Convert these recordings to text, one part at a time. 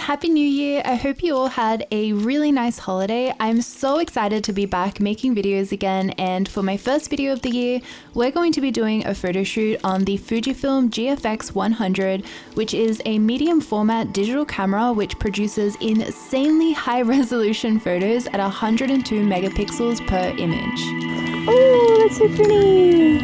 Happy New Year. I hope you all had a really nice holiday. I'm so excited to be back making videos again, and for my first video of the year, we're going to be doing a photo shoot on the Fujifilm GFX 100, which is a medium format digital camera which produces insanely high resolution photos at 102 megapixels per image. Oh, that's so pretty!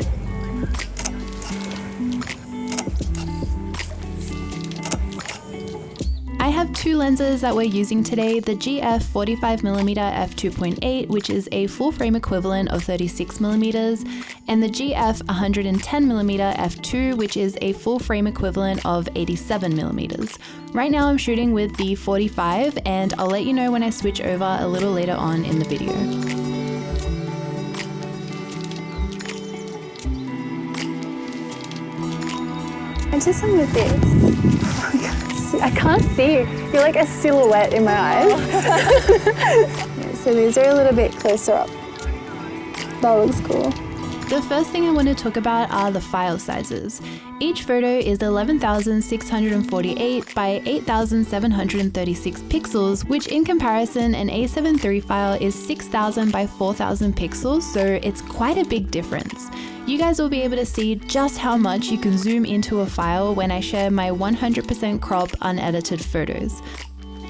I have two lenses that we're using today, the GF 45mm f2.8, which is a full frame equivalent of 36mm, and the GF 110mm f2, which is a full frame equivalent of 87mm. Right now I'm shooting with the 45, and I'll let you know when I switch over a little later on in the video. I do some with this. Oh my God. I can't see you. You're like a silhouette in my eyes. Yeah, so these are a little bit closer up. That looks cool. The first thing I want to talk about are the file sizes. Each photo is 11,648 by 8,736 pixels, which in comparison an A7 III file is 6,000 by 4,000 pixels, so it's quite a big difference. You guys will be able to see just how much you can zoom into a file when I share my 100% crop unedited photos.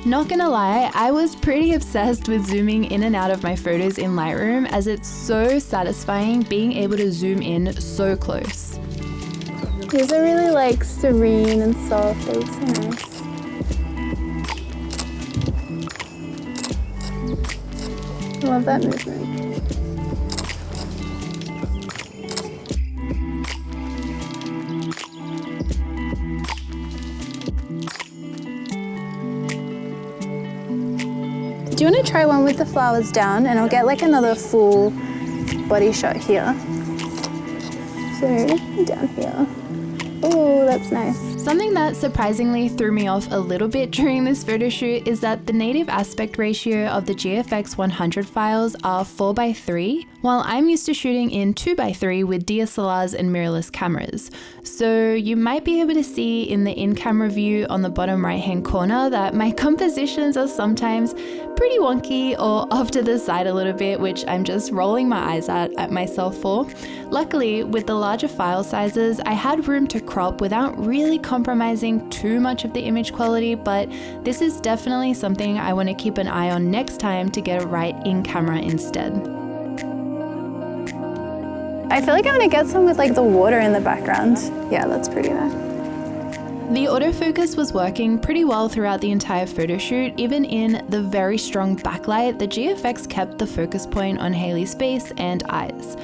Not gonna lie, I was pretty obsessed with zooming in and out of my photos in Lightroom, as it's so satisfying being able to zoom in so close. These are really like serene and soft. They look so nice. I love that movement. Do you want to try one with the flowers down, and I'll get like another full body shot here. So down here. Oh, that's nice. Something that surprisingly threw me off a little bit during this photo shoot is that the native aspect ratio of the GFX 100 files are 4:3, while I'm used to shooting in 2:3 with DSLRs and mirrorless cameras. So you might be able to see in the in-camera view on the bottom right-hand corner that my compositions are sometimes pretty wonky or off to the side a little bit, which I'm just rolling my eyes at myself for. Luckily, with the larger file sizes, I had room to crop without really compromising too much of the image quality, but this is definitely something I want to keep an eye on next time to get it right in camera instead. I feel like I'm gonna get some with like the water in the background. Yeah, that's pretty there. The autofocus was working pretty well throughout the entire photo shoot. Even in the very strong backlight, the GFX kept the focus point on Hailey's face and eyes.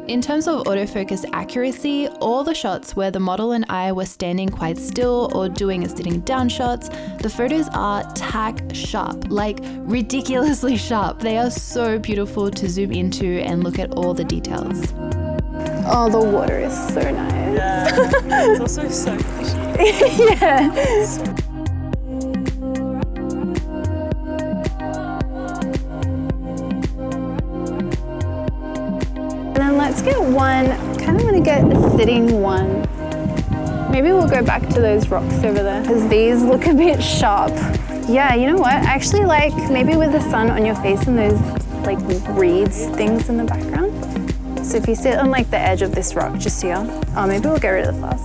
In terms of autofocus accuracy, all the shots where the model and I were standing quite still or doing a sitting down shots, the photos are tack sharp, like ridiculously sharp. They are so beautiful to zoom into and look at all the details. Oh, the water is so nice. Yeah, it's also so fishy. Yeah. And then let's get one, kind of want to get a sitting one. Maybe we'll go back to those rocks over there, because these look a bit sharp. Yeah, you know what? I actually like maybe with the sun on your face and those like reeds things in the background. So if you sit on like the edge of this rock just here, oh, maybe we'll get rid of the flowers.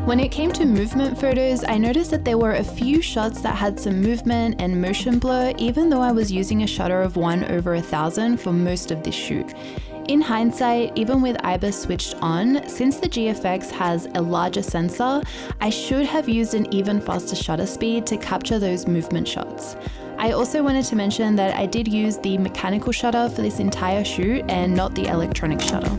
When it came to movement photos, I noticed that there were a few shots that had some movement and motion blur, even though I was using a shutter of 1/1000 for most of this shoot. In hindsight, even with IBIS switched on, since the GFX has a larger sensor, I should have used an even faster shutter speed to capture those movement shots. I also wanted to mention that I did use the mechanical shutter for this entire shoot and not the electronic shutter.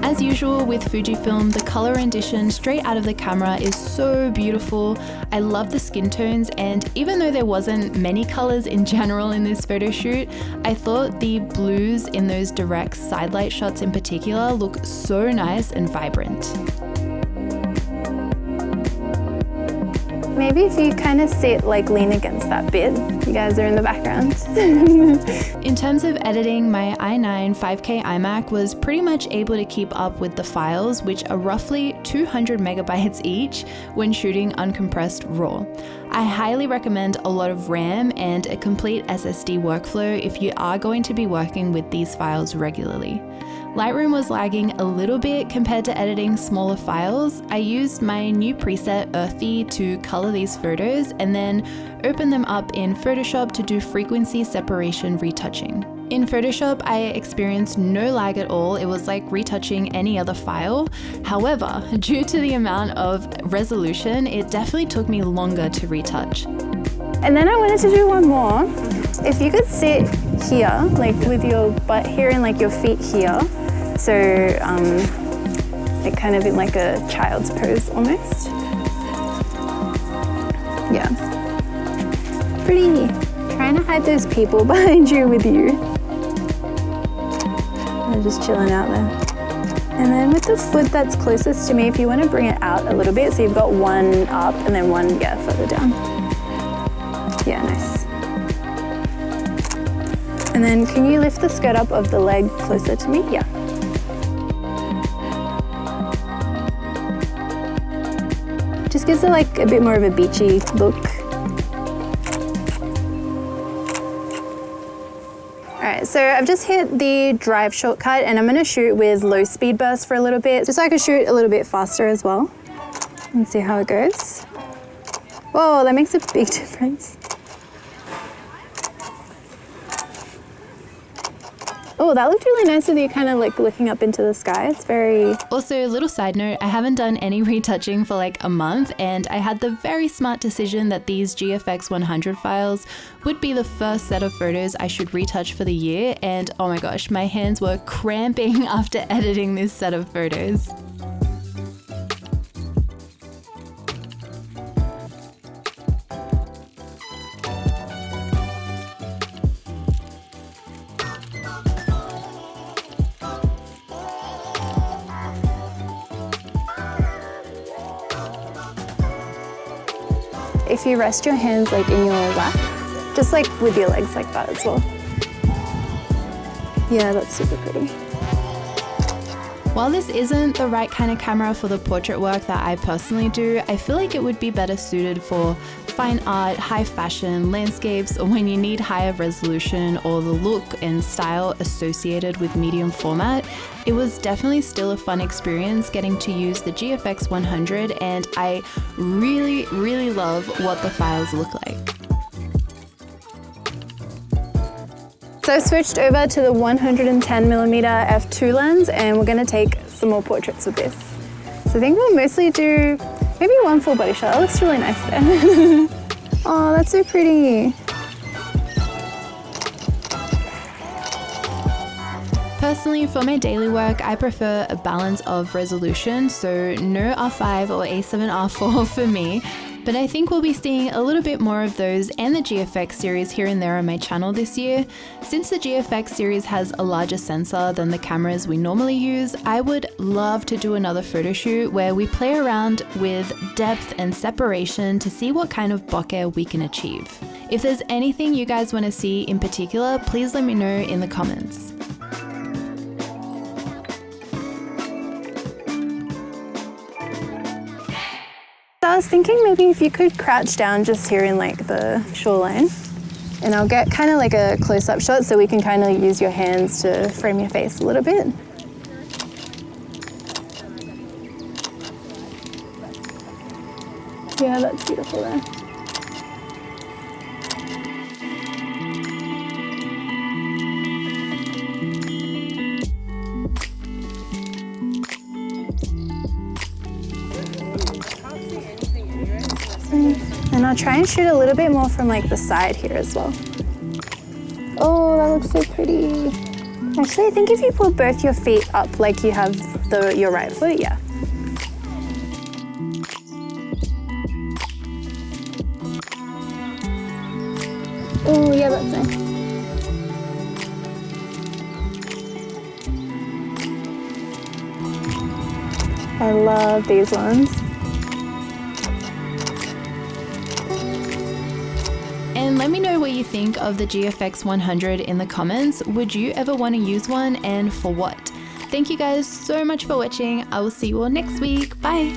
As usual with Fujifilm, the color rendition straight out of the camera is so beautiful. I love the skin tones, and even though there wasn't many colors in general in this photo shoot, I thought the blues in those direct sidelight shots in particular look so nice and vibrant. Maybe if you kind of sit, like lean against that bit. You guys are in the background. In terms of editing, my i9 5K iMac was pretty much able to keep up with the files, which are roughly 200 megabytes each when shooting uncompressed RAW. I highly recommend a lot of RAM and a complete SSD workflow if you are going to be working with these files regularly. Lightroom was lagging a little bit compared to editing smaller files. I used my new preset Earthy to color these photos and then open them up in Photoshop to do frequency separation retouching. In Photoshop, I experienced no lag at all. It was like retouching any other file. However, due to the amount of resolution, it definitely took me longer to retouch. And then I wanted to do one more. If you could sit here, like with your butt here and like your feet here, so like kind of in like a child's pose almost. Yeah, pretty. Trying to hide those people behind you with you. They're just chilling out there. And then with the foot that's closest to me, if you want to bring it out a little bit, so you've got one up and then one, yeah, further down. Yeah, nice. And then can you lift the skirt up of the leg closer to me? Yeah. Just gives it like a bit more of a beachy look. Alright, so I've just hit the drive shortcut and I'm going to shoot with low speed burst for a little bit, just so I can shoot a little bit faster as well. And see how it goes. Whoa, that makes a big difference. Oh, that looked really nice with you kind of like looking up into the sky. It's very... Also, a little side note, I haven't done any retouching for like a month, and I had the very smart decision that these GFX 100 files would be the first set of photos I should retouch for the year, and oh my gosh, my hands were cramping after editing this set of photos. If you rest your hands like in your lap, just like with your legs like that as well. Yeah, that's super pretty. While this isn't the right kind of camera for the portrait work that I personally do, I feel like it would be better suited for fine art, high fashion, landscapes, or when you need higher resolution or the look and style associated with medium format. It was definitely still a fun experience getting to use the GFX 100, and I really, really love what the files look like. So I've switched over to the 110mm f2 lens and we're going to take some more portraits with this. So I think we'll mostly do maybe one full body shot. That looks really nice there. Oh, that's so pretty. Personally, for my daily work, I prefer a balance of resolution, so no R5 or A7R4 for me. But I think we'll be seeing a little bit more of those and the GFX series here and there on my channel this year. Since the GFX series has a larger sensor than the cameras we normally use, I would love to do another photo shoot where we play around with depth and separation to see what kind of bokeh we can achieve. If there's anything you guys want to see in particular, please let me know in the comments. I was thinking maybe if you could crouch down just here in like the shoreline, and I'll get kind of like a close-up shot so we can kind of use your hands to frame your face a little bit. Yeah, that's beautiful there. And I'll try and shoot a little bit more from like the side here as well. Oh, that looks so pretty. Actually, I think if you pull both your feet up like you have your right foot, yeah. Oh, yeah, that's nice. I love these ones. let me know what you think of the GFX 100 in the comments. Would you ever want to use one, and for what? Thank you guys so much for watching. I will see you all next week. Bye.